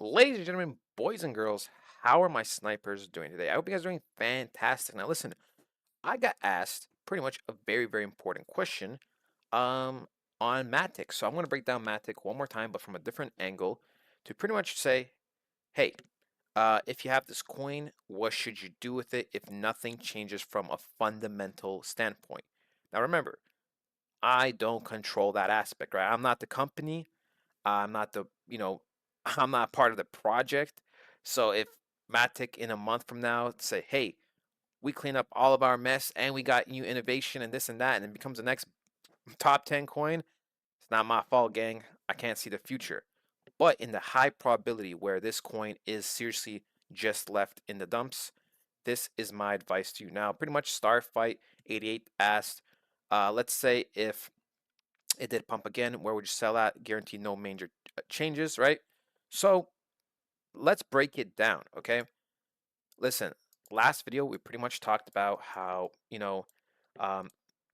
Ladies and gentlemen, boys and girls, how are my snipers doing today? I hope you guys are doing fantastic. Now, listen, I got asked pretty much a very important question um, on Matic. So I'm going to break down Matic one more time, but from a different angle to pretty much say, hey, if you have this coin, what should you do with it if nothing changes from a fundamental standpoint? Now, remember, I don't control that aspect, right? I'm not the company. I'm not the, I'm not part of the project. So if Matic in a month from now say, hey, we clean up all of our mess and we got new innovation and this and that, and it becomes the next top 10 coin, it's not my fault, gang. I can't see the future. But in the high probability where this coin is seriously just left in the dumps, this is my advice to you. Now, pretty much Starfight 88 asked, let's say if it did pump again, where would you sell at? Guaranteed no major changes, right? So let's break it down, okay? Listen, last video we pretty much talked about how, um,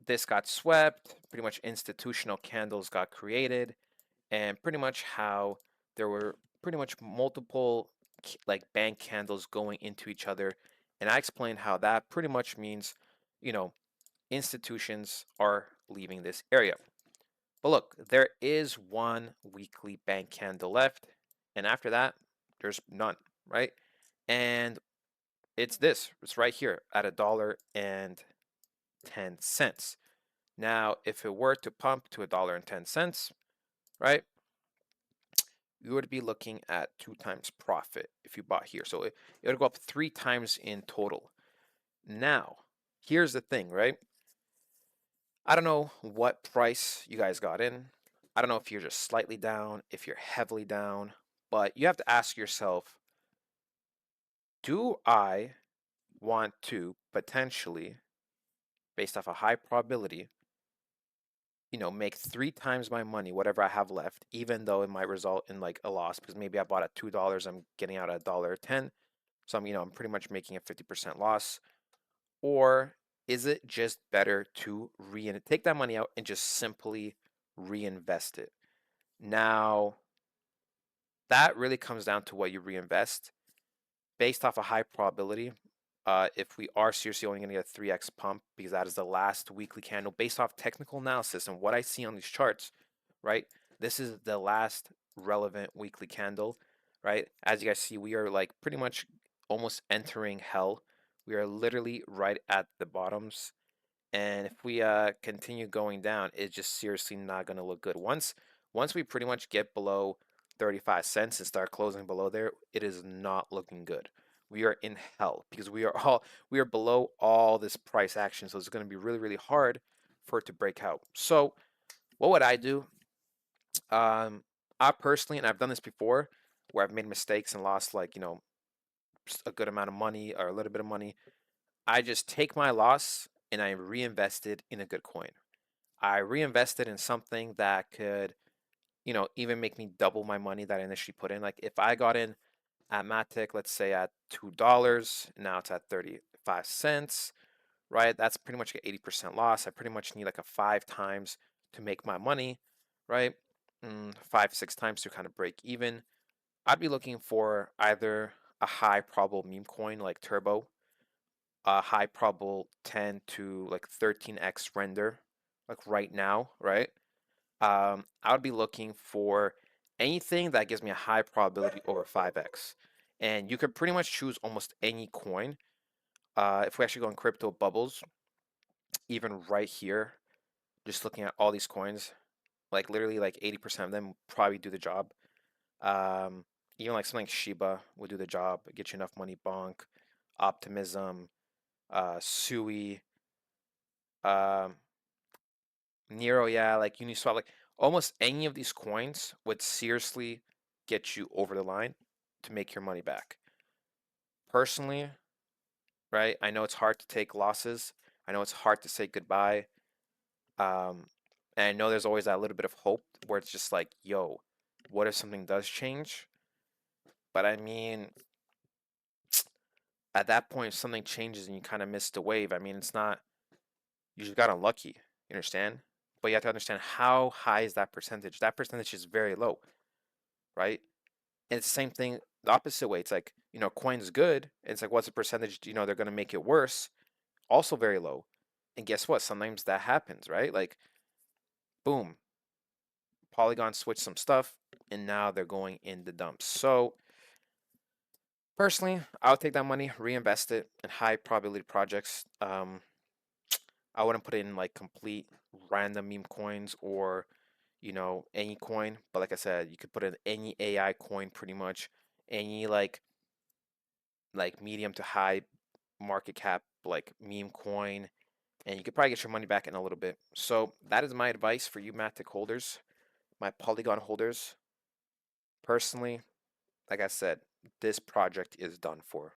this got swept, pretty much institutional candles got created, and pretty much how there were pretty much multiple like bank candles going into each other. And I explained how that pretty much means, you know, institutions are leaving this area. But look, there is one weekly bank candle left, and after that, there's none, right? And it's this, it's right here at $1.10. Now, if it were to pump to $1.10, right, you would be looking at 2 times profit if you bought here. So it would go up 3 times in total. Now, here's the thing, right? I don't know what price you guys got in. I don't know if you're just slightly down, if you're heavily down, but you have to ask yourself, do I want to potentially, based off a high probability, make 3 times my money, whatever I have left, even though it might result in like a loss because maybe I bought at $2, I'm getting out at $1.10. So I'm pretty much making a 50% loss. Or is it just better to take that money out and just simply reinvest it? Now, that really comes down to what you reinvest based off a high probability. If we are seriously only going to get a 3x pump, because that is the last weekly candle based off technical analysis and what I see on these charts, right? This is the last relevant weekly candle, right? As you guys see, we are like pretty much almost entering hell. We are literally right at the bottoms. And if we continue going down, it's just seriously not going to look good. Once we pretty much get below 35 cents and start closing below there, it is not looking good. We are in hell because we are below all this price action. So it's going to be really hard for it to break out. So what would I do? I personally, and I've done this before, where I've made mistakes and lost like a good amount of money or a little bit of money. I just take my loss and I reinvest it in a good coin. I reinvested in something that could, even make me double my money that I initially put in. Like if I got in at Matic, let's say at $2, now it's at 35 cents, right? That's pretty much an 80% loss. I pretty much need like a 5 times to make my money, right? 5, 6 times to kind of break even. I'd be looking for either a high probable meme coin like Turbo, a high probable 10 to like 13x render, like right now, right? I would be looking for anything that gives me a high probability over 5x. And you could pretty much choose almost any coin. If we actually go in crypto bubbles, even right here, just looking at all these coins, like literally like 80% of them probably do the job. Um, Even like something like Shiba would do the job, get you enough money, Bonk, Optimism, Sui, um, Nero, yeah, like Uniswap, like almost any of these coins would seriously get you over the line to make your money back. Personally, right, I know it's hard to take losses. I know it's hard to say goodbye. Um, and I know there's always that little bit of hope where it's just like, yo, what if something does change? But I mean, at that point, if something changes and you kind of missed the wave, I mean, it's not, you just got unlucky. You understand? But you have to understand how high is that percentage? That percentage is very low, right? And it's the same thing the opposite way. It's like, coin's good. And it's like, what's the percentage, they're going to make it worse? Also very low. And guess what? Sometimes that happens, right? Like, boom, Polygon switched some stuff, and now they're going in the dumps. So, personally, I would take that money, reinvest it in high probability projects. I wouldn't put it in like complete random meme coins or, any coin. But like I said, you could put in any AI coin pretty much, any like medium to high market cap like meme coin, and you could probably get your money back in a little bit. So that is my advice for you Matic holders, my Polygon holders. Personally, like I said, this project is done for.